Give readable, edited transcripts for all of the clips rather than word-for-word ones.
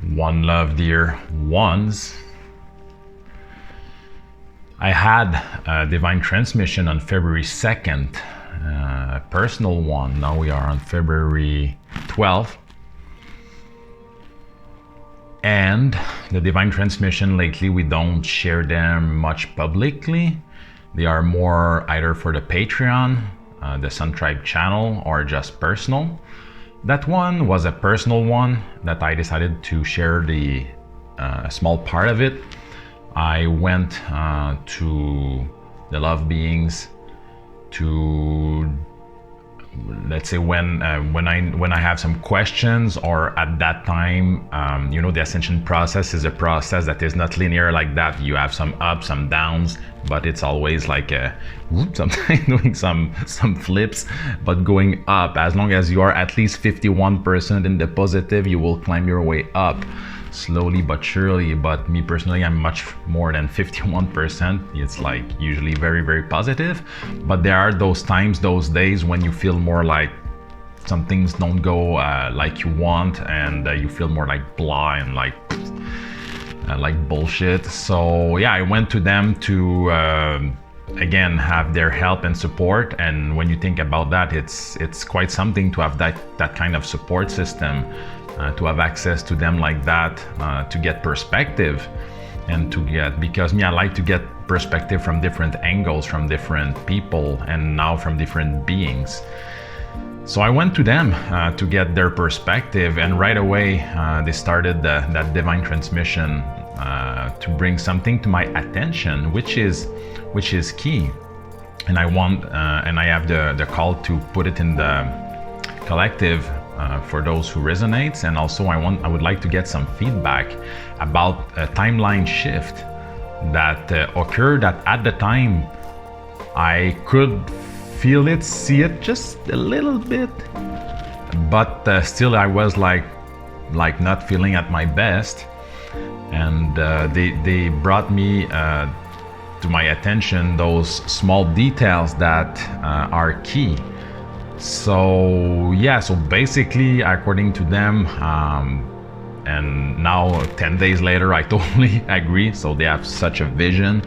One love, dear ones. I had a divine transmission on February 2nd, a personal one. Now we are on February 12th. And the divine transmission lately, we don't share them much publicly. They are more either for the Patreon, the Sun Tribe channel, or just personal. That one was a personal one that I decided to share the small part of it. I went to the love beings to, let's say, when I have some questions, or at that time, the ascension process is a process that is not linear like that. You have some ups, some downs, but it's always like sometimes doing some flips, but going up. As long as you are at least 51% in the positive, you will climb your way up slowly but surely. But me personally, I'm much more than 51%. It's like usually very, very positive, but there are those times, those days when you feel more like some things don't go like you want, and you feel more like blah and like bullshit. So yeah, I went to them to again have their help and support. And when you think about that, it's quite something to have that kind of support system, to have access to them like that, to get perspective, and to get, because I like to get perspective from different angles, from different people, and now from different beings. So I went to them to get their perspective, and right away they started that divine transmission to bring something to my attention, which is key. And I want and I have the call to put it in the collective for those who resonates. And also I would like to get some feedback about a timeline shift that occurred at the time. I could feel it, see it just a little bit, but still I was like not feeling at my best. And they brought me to my attention those small details that are key. So yeah, so basically, according to them, and now 10 days later, I totally agree. So they have such a vision,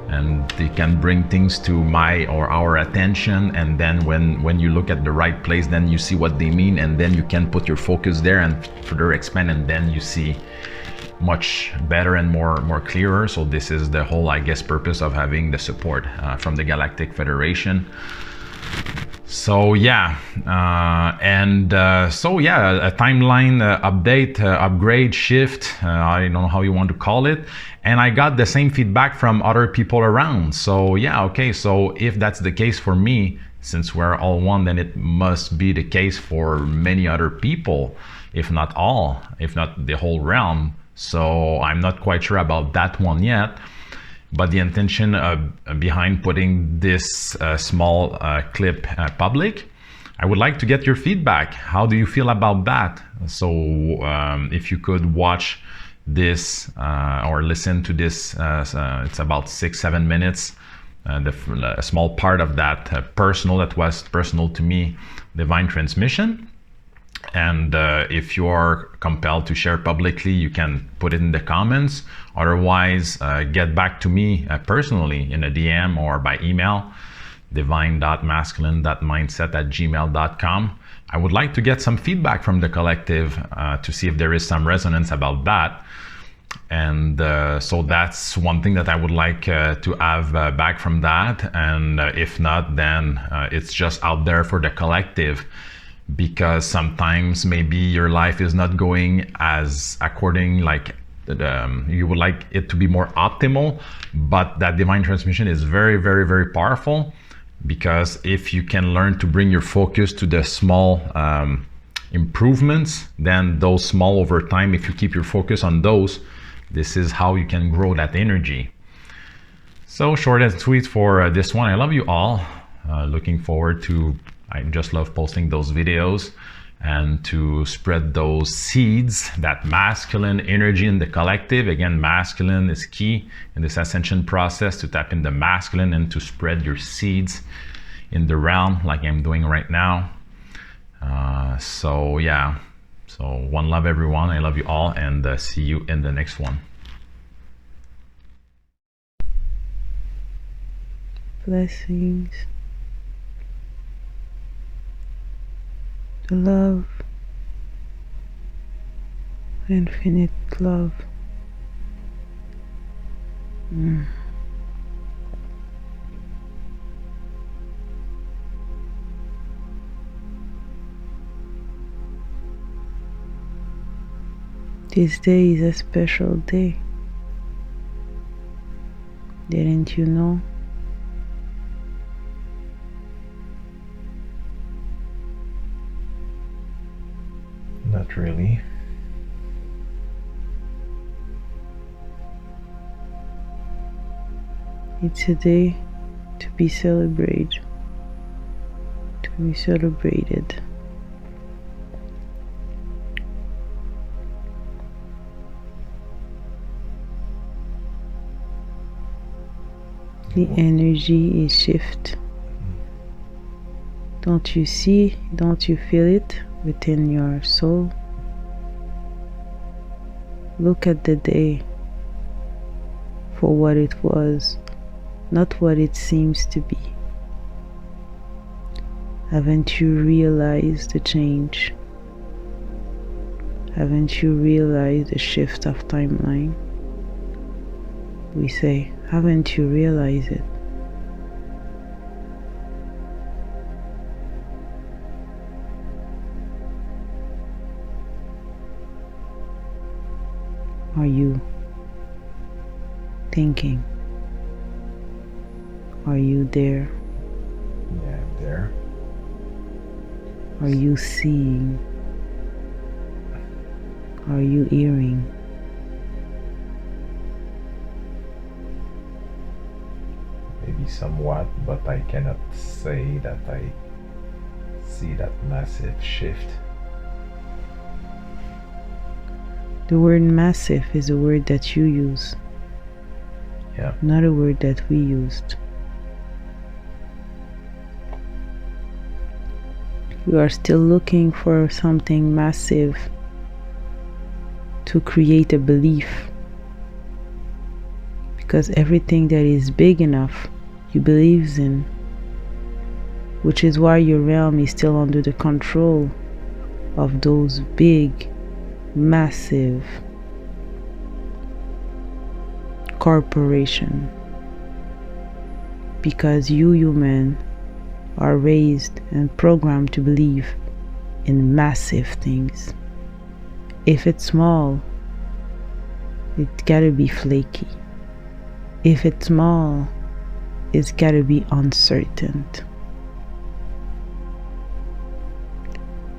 and they can bring things to my or our attention. And then when you look at the right place, then you see what they mean, and then you can put your focus there and further expand, and then you see much better and more clearer. So this is the whole, I guess, purpose of having the support from the Galactic Federation. So yeah, so yeah, a timeline update, upgrade, shift, I don't know how you want to call it. And I got the same feedback from other people around. So yeah, okay, so if that's the case for me, since we're all one, then it must be the case for many other people, if not all, if not the whole realm. So I'm not quite sure about that one yet. But the intention behind putting this small clip public, I would like to get your feedback. How do you feel about that? So if you could watch this or listen to this, it's about 6-7 minutes, a small part of that that was personal to me, divine transmission. And if you are compelled to share publicly, you can put it in the comments. Otherwise, get back to me personally in a DM or by email, divine.masculine.mindset@gmail.com. I would like to get some feedback from the collective to see if there is some resonance about that. And so that's one thing that I would like to have back from that. And if not, then it's just out there for the collective. Because sometimes maybe your life is not going as according like you would like it to be more optimal, but that divine transmission is very, very, very powerful. Because if you can learn to bring your focus to the small improvements, then those small over time, if you keep your focus on those, this is how you can grow that energy. So short and sweet for this one. I love you all. Looking forward to, I just love posting those videos and to spread those seeds, that masculine energy in the collective. Again, masculine is key in this ascension process, to tap in the masculine and to spread your seeds in the realm like I'm doing right now. So yeah, so So one love, everyone. I love you all, and see you in the next one. Blessings. The love, infinite love. This day is a special day. Didn't you know? Not really. It's a day to be celebrated. To be celebrated. The energy is shift. Don't you see? Don't you feel it within your soul? Look at the day for what it was, not what it seems to be. Haven't you realized the change? Haven't you realized the shift of timeline? We say, haven't you realized it? Are you thinking? Are you there? Yeah, I'm there. Are you seeing? Are you hearing? Maybe somewhat, but I cannot say that I see that massive shift. The word massive is a word that you use, Yeah. not a word that we used. We are still looking for something massive to create a belief, because everything that is big enough you believes in, which is why your realm is still under the control of those big, massive corporation, because you human are raised and programmed to believe in massive things. If it's small, it gotta be flaky. If it's small, it's gotta be uncertain.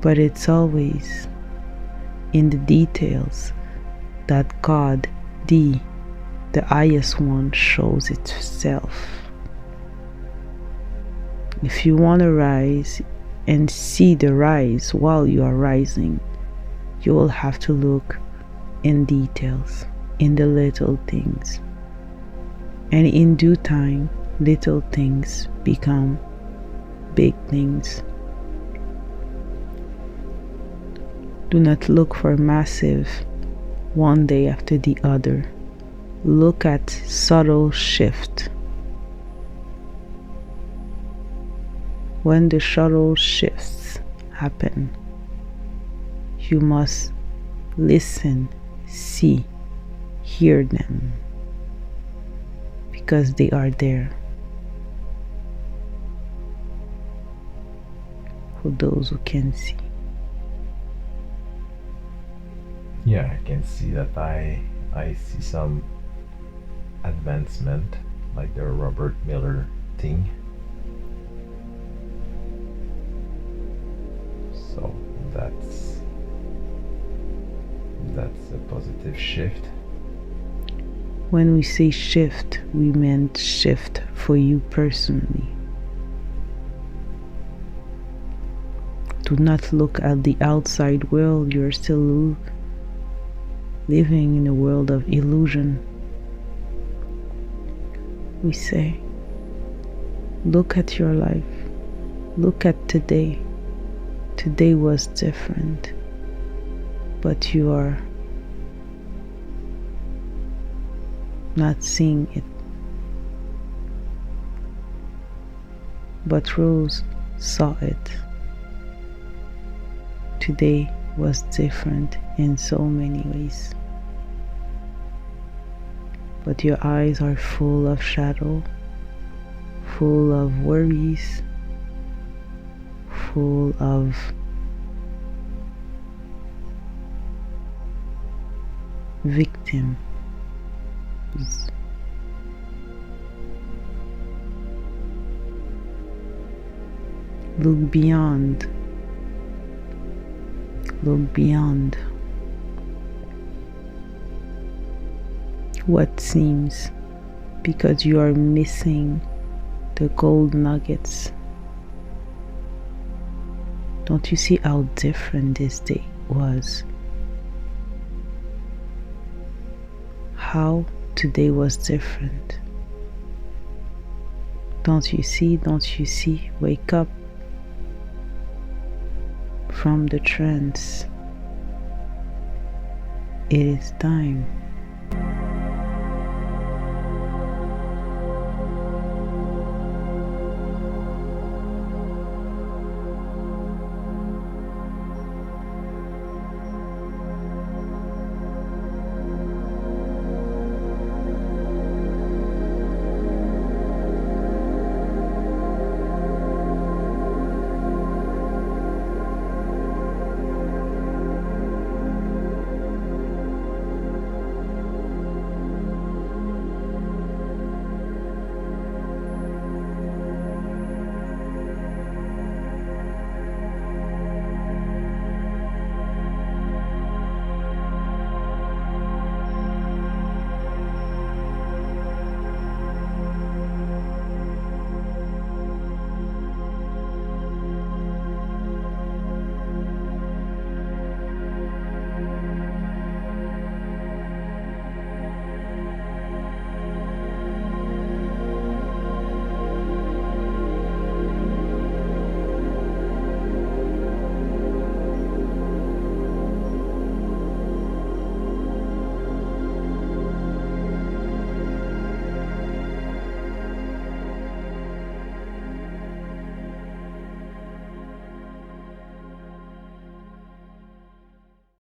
But it's always in the details that God, the highest one, shows itself. If you want to rise and see the rise while you are rising, you will have to look in details, in the little things. And in due time, little things become big things. Do not look for massive one day after the other. Look at subtle shift. When the subtle shifts happen, you must listen, see, hear them, because they are there. For those who can see. Yeah, I can see that I see some advancement, like the Robert Miller thing. So that's a positive shift. When we say shift, we meant shift for you personally. Do not look at the outside world. You're still living in a world of illusion. We say, look at your life. Look at today. Today was different. but you are not seeing it. But Rose saw it. Today was different in so many ways. But your eyes are full of shadow, full of worries, full of victims. Look beyond. Look beyond what seems, because you are missing the gold nuggets. Don't you see how different this day was? How today was different. Don't you see? Don't you see? Wake up from the trance. It is time.